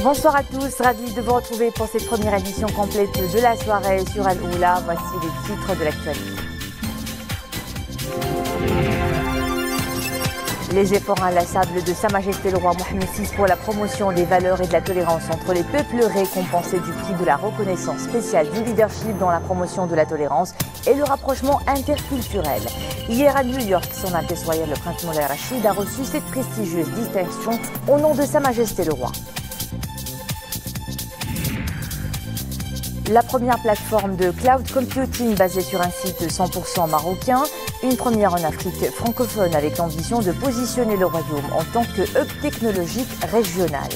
Bonsoir à tous, ravi de vous retrouver pour cette première édition complète de la soirée sur Al-Oula. Voici les titres de l'actualité. Les efforts inlassables de Sa Majesté le Roi Mohammed VI pour la promotion des valeurs et de la tolérance entre les peuples récompensés du prix de la reconnaissance spéciale du leadership dans la promotion de la tolérance et le rapprochement interculturel. Hier à New York, Son Altesse Royale le Prince Moulay Rachid a reçu cette prestigieuse distinction au nom de Sa Majesté le Roi. La première plateforme de cloud computing basée sur un site 100% marocain, une première en Afrique francophone avec l'ambition de positionner le royaume en tant que hub technologique régional.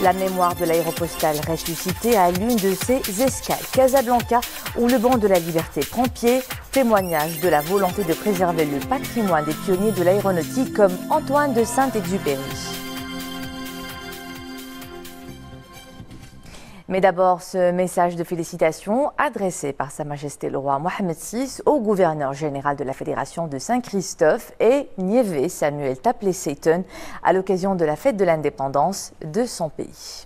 La mémoire de l'aéropostale ressuscitée à l'une de ses escales, Casablanca, où le banc de la liberté prend pied, témoignage de la volonté de préserver le patrimoine des pionniers de l'aéronautique comme Antoine de Saint-Exupéry. Mais d'abord, ce message de félicitations adressé par Sa Majesté le Roi Mohammed VI au gouverneur général de la Fédération de Saint-Christophe et Niévé Samuel Tapley-Seyton à l'occasion de la fête de l'indépendance de son pays.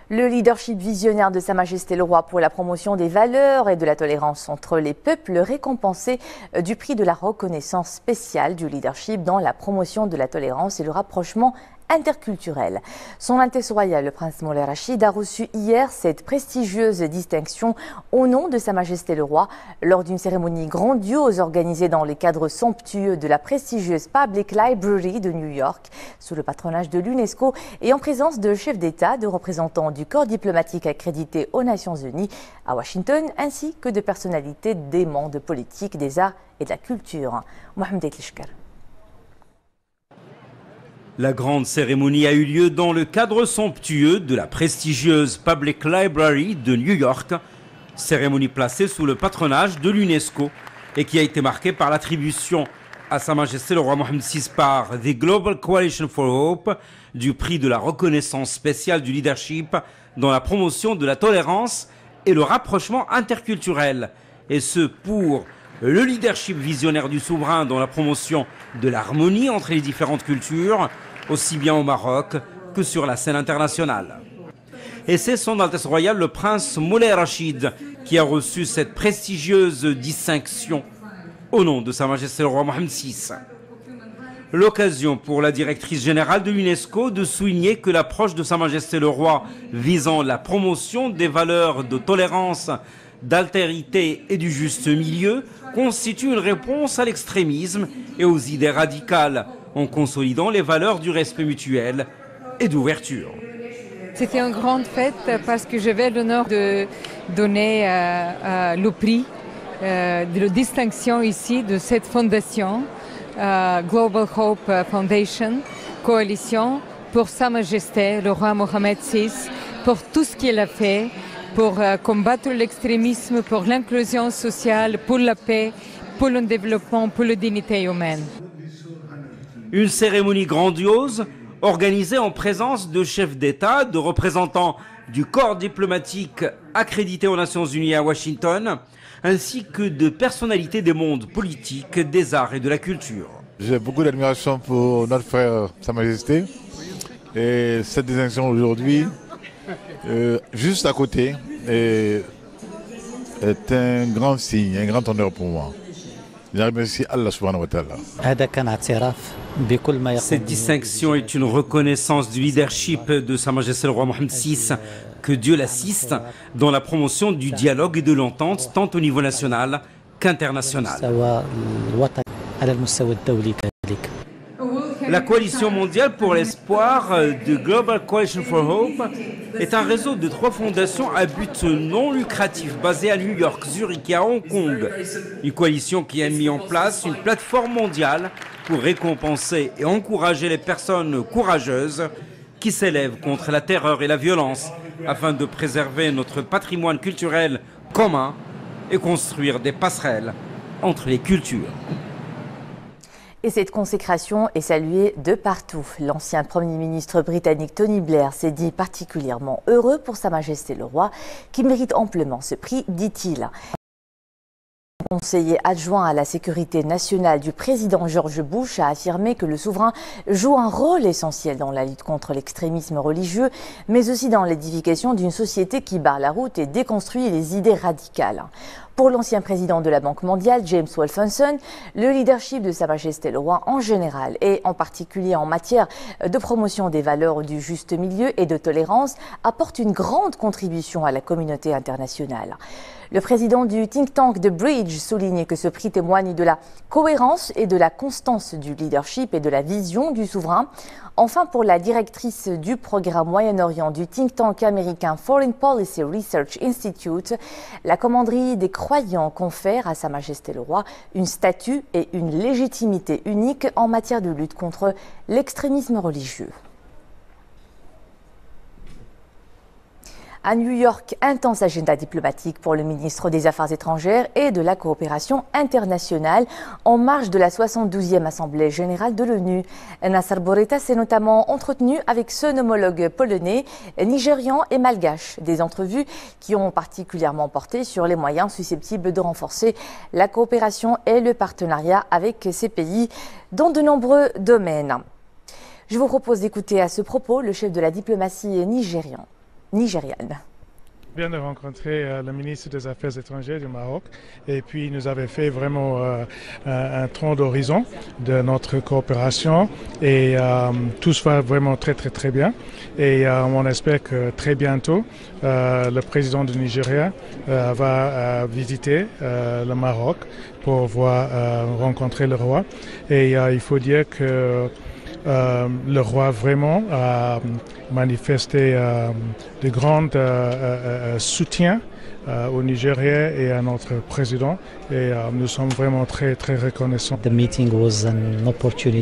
Le leadership visionnaire de Sa Majesté le Roi pour la promotion des valeurs et de la tolérance entre les peuples récompensé du prix de la reconnaissance spéciale du leadership dans la promotion de la tolérance et le rapprochement interculturel. Son Altesse Royale, le Prince Moulay Rachid, a reçu hier cette prestigieuse distinction au nom de Sa Majesté le Roi lors d'une cérémonie grandiose organisée dans les cadres somptueux de la prestigieuse Public Library de New York, sous le patronage de l'UNESCO et en présence de chefs d'État, de représentants du corps diplomatique accrédité aux Nations Unies à Washington, ainsi que de personnalités des mondes politiques, des arts et de la culture. Mohamed Etlishkar. La grande cérémonie a eu lieu dans le cadre somptueux de la prestigieuse Public Library de New York, cérémonie placée sous le patronage de l'UNESCO et qui a été marquée par l'attribution à Sa Majesté le Roi Mohammed VI par The Global Coalition for Hope du prix de la reconnaissance spéciale du leadership dans la promotion de la tolérance et le rapprochement interculturel, et ce pour le leadership visionnaire du souverain dans la promotion de l'harmonie entre les différentes cultures, aussi bien au Maroc que sur la scène internationale. Et c'est Son Altesse Royale le Prince Moulay Rachid qui a reçu cette prestigieuse distinction au nom de Sa Majesté le Roi Mohammed VI. L'occasion pour la directrice générale de l'UNESCO de souligner que l'approche de Sa Majesté le Roi visant la promotion des valeurs de tolérance, d'altérité et du juste milieu constitue une réponse à l'extrémisme et aux idées radicales en consolidant les valeurs du respect mutuel et d'ouverture. C'était une grande fête parce que j'avais l'honneur de donner le prix de distinction ici de cette fondation, Global Hope Foundation, coalition pour Sa Majesté le Roi Mohammed VI, pour tout ce qu'il a fait pour combattre l'extrémisme, pour l'inclusion sociale, pour la paix, pour le développement, pour la dignité humaine. Une cérémonie grandiose organisée en présence de chefs d'État, de représentants du corps diplomatique accrédité aux Nations Unies à Washington, ainsi que de personnalités des mondes politiques, des arts et de la culture. J'ai beaucoup d'admiration pour notre frère Sa Majesté et cette distinction aujourd'hui, juste à côté, est un grand signe, un grand honneur pour moi. Je remercie Allah subhanahu wa ta'ala. Cette distinction est une reconnaissance du leadership de Sa Majesté le Roi Mohammed VI, que Dieu l'assiste dans la promotion du dialogue et de l'entente tant au niveau national qu'international. La Coalition mondiale pour l'espoir de Global Coalition for Hope est un réseau de 3 fondations à but non lucratif basées à New York, Zurich et à Hong Kong. Une coalition qui a mis en place une plateforme mondiale pour récompenser et encourager les personnes courageuses qui s'élèvent contre la terreur et la violence afin de préserver notre patrimoine culturel commun et construire des passerelles entre les cultures. Et cette consécration est saluée de partout. L'ancien Premier ministre britannique Tony Blair s'est dit particulièrement heureux pour Sa Majesté le Roi, qui mérite amplement ce prix, dit-il. conseiller adjoint à la sécurité nationale du président George Bush a affirmé que le souverain joue un rôle essentiel dans la lutte contre l'extrémisme religieux, mais aussi dans l'édification d'une société qui barre la route et déconstruit les idées radicales. Pour l'ancien président de la Banque mondiale, James Wolfensohn, le leadership de Sa Majesté le Roi en général et en particulier en matière de promotion des valeurs du juste milieu et de tolérance apporte une grande contribution à la communauté internationale. Le président du think tank The Bridge souligne que ce prix témoigne de la cohérence et de la constance du leadership et de la vision du souverain. Enfin, pour la directrice du programme Moyen-Orient du think tank américain Foreign Policy Research Institute, la commanderie des croyants confère à Sa Majesté le Roi une statue et une légitimité unique en matière de lutte contre l'extrémisme religieux. À New York, intense agenda diplomatique pour le ministre des Affaires étrangères et de la coopération internationale en marge de la 72e Assemblée générale de l'ONU. Nasser Bourita s'est notamment entretenu avec son homologue polonais, nigérian et malgache. Des entrevues qui ont particulièrement porté sur les moyens susceptibles de renforcer la coopération et le partenariat avec ces pays dans de nombreux domaines. Je vous propose d'écouter à ce propos le chef de la diplomatie nigériane. Je viens de rencontrer le ministre des Affaires étrangères du Maroc et puis il nous avait fait vraiment un tronc d'horizon de notre coopération et tout se va vraiment très bien et on espère que très bientôt le président du Nigeria va visiter le Maroc pour rencontrer le roi et il faut dire que le roi vraiment a manifesté de grands soutiens au Nigeria et à notre président et nous sommes vraiment très reconnaissants.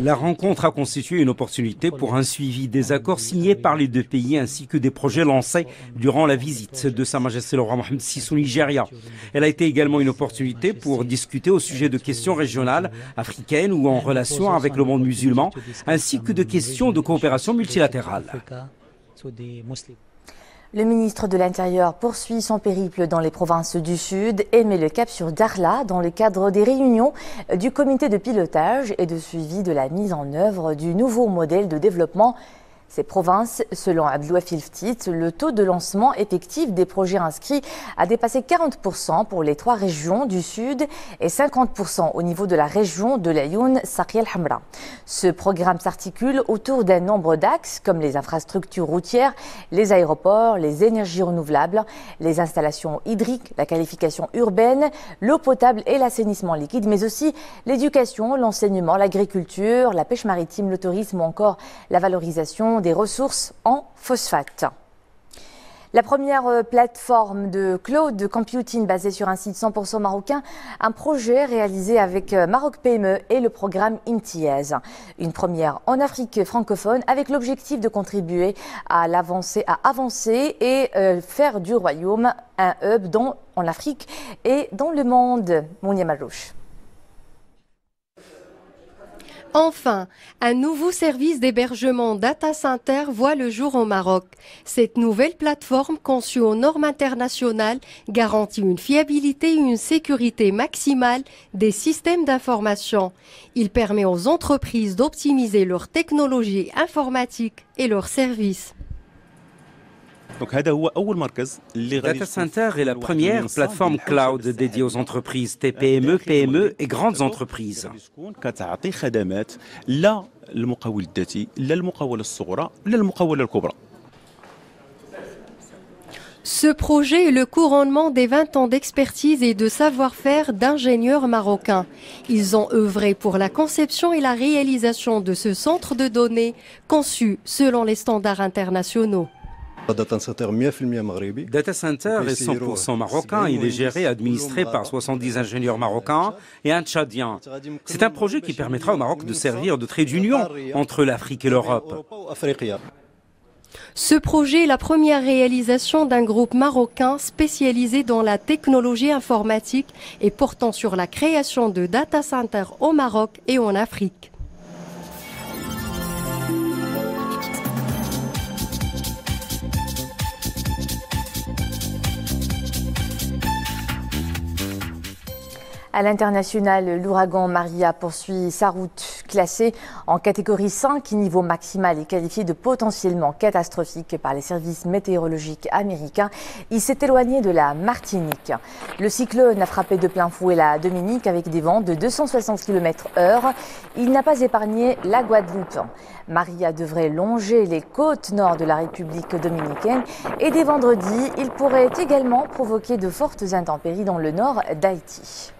La rencontre a constitué une opportunité pour un suivi des accords signés par les deux pays ainsi que des projets lancés durant la visite de Sa Majesté le Roi Mohammed VI au Nigeria. Elle a été également une opportunité pour discuter au sujet de questions régionales, africaines ou en relation avec le monde musulman, ainsi que de questions de coopération multilatérale. Le ministre de l'Intérieur poursuit son périple dans les provinces du Sud et met le cap sur Darla dans le cadre des réunions du comité de pilotage et de suivi de la mise en œuvre du nouveau modèle de développement. Ces provinces, selon Abdouafil Ftit, le taux de lancement effectif des projets inscrits a dépassé 40% pour les 3 régions du Sud et 50% au niveau de la région de l'Ayoun Saqiya al-Hamra. Ce programme s'articule autour d'un nombre d'axes comme les infrastructures routières, les aéroports, les énergies renouvelables, les installations hydriques, la qualification urbaine, l'eau potable et l'assainissement liquide, mais aussi l'éducation, l'enseignement, l'agriculture, la pêche maritime, le tourisme ou encore la valorisation des ressources en phosphate. La première plateforme de cloud computing basée sur un site 100% marocain, un projet réalisé avec Maroc PME et le programme Imtiaz. Une première en Afrique francophone avec l'objectif de contribuer à avancer et faire du royaume un hub en Afrique et dans le monde. Mounia Marouche. Enfin, un nouveau service d'hébergement data center voit le jour au Maroc. Cette nouvelle plateforme conçue aux normes internationales garantit une fiabilité et une sécurité maximale des systèmes d'information. Il permet aux entreprises d'optimiser leurs technologies informatiques et leurs services. Data Center est la première plateforme cloud dédiée aux entreprises TPME, PME et grandes entreprises. Ce projet est le couronnement des 20 ans d'expertise et de savoir-faire d'ingénieurs marocains. Ils ont œuvré pour la conception et la réalisation de ce centre de données conçu selon les standards internationaux. Data Center est 100% marocain. Il est géré et administré par 70 ingénieurs marocains et un Tchadien. C'est un projet qui permettra au Maroc de servir de trait d'union entre l'Afrique et l'Europe. Ce projet est la première réalisation d'un groupe marocain spécialisé dans la technologie informatique et portant sur la création de data centers au Maroc et en Afrique. À l'international, l'ouragan Maria poursuit sa route. Classé en catégorie 5, niveau maximal et qualifié de potentiellement catastrophique par les services météorologiques américains, il s'est éloigné de la Martinique. Le cyclone a frappé de plein fouet la Dominique avec des vents de 260 km/h. Il n'a pas épargné la Guadeloupe. Maria devrait longer les côtes nord de la République dominicaine et dès vendredi, il pourrait également provoquer de fortes intempéries dans le nord d'Haïti.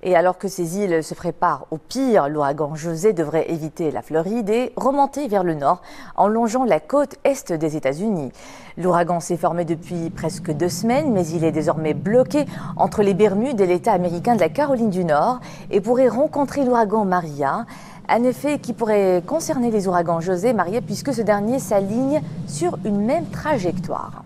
Et alors que ces îles se préparent au pire, l'ouragan José devrait éviter la Floride et remonter vers le nord en longeant la côte est des États-Unis. L'ouragan s'est formé depuis presque 2 semaines, mais il est désormais bloqué entre les Bermudes et l'État américain de la Caroline du Nord et pourrait rencontrer l'ouragan Maria. Un effet qui pourrait concerner les ouragans José et Maria puisque ce dernier s'aligne sur une même trajectoire.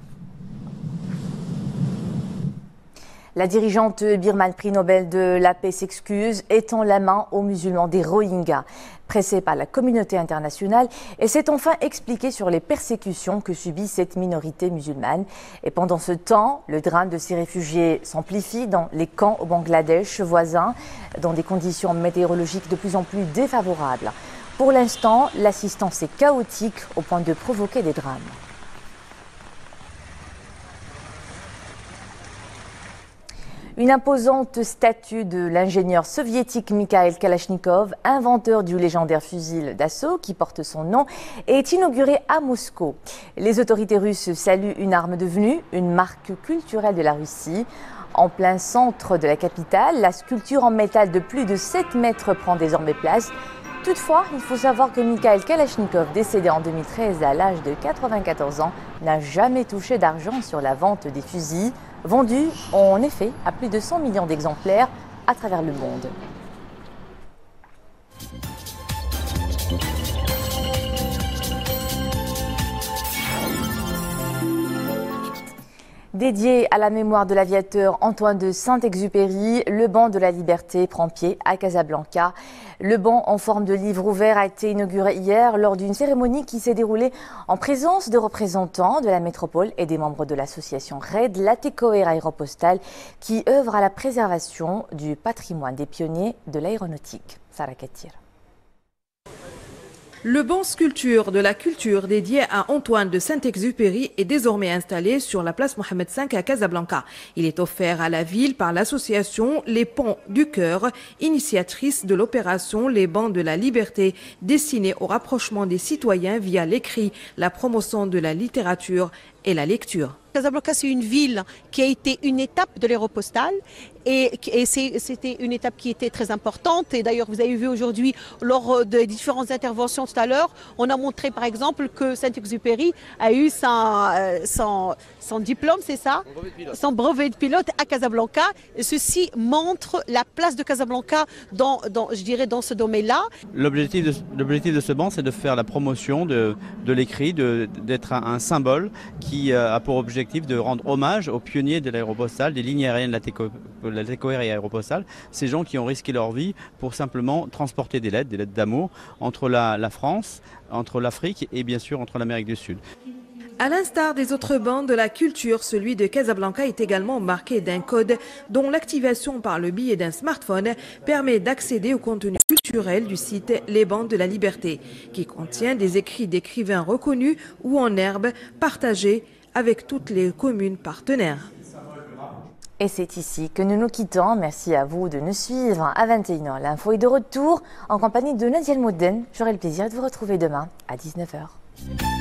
La dirigeante birmane prix Nobel de la paix s'excuse, étend la main aux musulmans des Rohingyas. Pressée par la communauté internationale, et s'est enfin expliquée sur les persécutions que subit cette minorité musulmane. Et pendant ce temps, le drame de ces réfugiés s'amplifie dans les camps au Bangladesh voisin, dans des conditions météorologiques de plus en plus défavorables. Pour l'instant, l'assistance est chaotique au point de provoquer des drames. Une imposante statue de l'ingénieur soviétique Mikhail Kalachnikov, inventeur du légendaire fusil d'assaut qui porte son nom, est inaugurée à Moscou. Les autorités russes saluent une arme devenue une marque culturelle de la Russie. En plein centre de la capitale, la sculpture en métal de plus de 7 mètres prend désormais place. Toutefois, il faut savoir que Mikhail Kalachnikov, décédé en 2013 à l'âge de 94 ans, n'a jamais touché d'argent sur la vente des fusils, vendus en effet à plus de 100 millions d'exemplaires à travers le monde. Dédié à la mémoire de l'aviateur Antoine de Saint-Exupéry, le banc de la Liberté prend pied à Casablanca. Le banc en forme de livre ouvert a été inauguré hier lors d'une cérémonie qui s'est déroulée en présence de représentants de la métropole et des membres de l'association RAID Latécoère Aéropostale qui œuvre à la préservation du patrimoine des pionniers de l'aéronautique. Sarah Katir. Le banc sculpture de la culture dédié à Antoine de Saint-Exupéry est désormais installé sur la place Mohamed V à Casablanca. Il est offert à la ville par l'association Les Ponts du Cœur, initiatrice de l'opération Les Bancs de la Liberté, destinée au rapprochement des citoyens via l'écrit, la promotion de la littérature et la lecture. Casablanca, c'est une ville qui a été une étape de l'aéropostale et c'était une étape qui était très importante. Et d'ailleurs, vous avez vu aujourd'hui, lors des différentes interventions tout à l'heure, on a montré par exemple que Saint-Exupéry a eu son diplôme, c'est ça? Son brevet de pilote à Casablanca. Et ceci montre la place de Casablanca dans ce domaine-là. L'objectif de ce banc, c'est de faire la promotion de l'écrit, d'être un symbole qui a pour objectif de rendre hommage aux pionniers de l'aéropostale, des lignes aériennes de Latécoère et Aéropostale, ces gens qui ont risqué leur vie pour simplement transporter des lettres d'amour entre la France, entre l'Afrique et bien sûr entre l'Amérique du Sud. À l'instar des autres bancs de la culture, celui de Casablanca est également marqué d'un code dont l'activation par le biais d'un smartphone permet d'accéder au contenu culturel du site Les Bancs de la Liberté, qui contient des écrits d'écrivains reconnus ou en herbe partagés avec toutes les communes partenaires. Et c'est ici que nous nous quittons. Merci à vous de nous suivre à 21h. L'info est de retour en compagnie de Nadia Elmouden. J'aurai le plaisir de vous retrouver demain à 19h.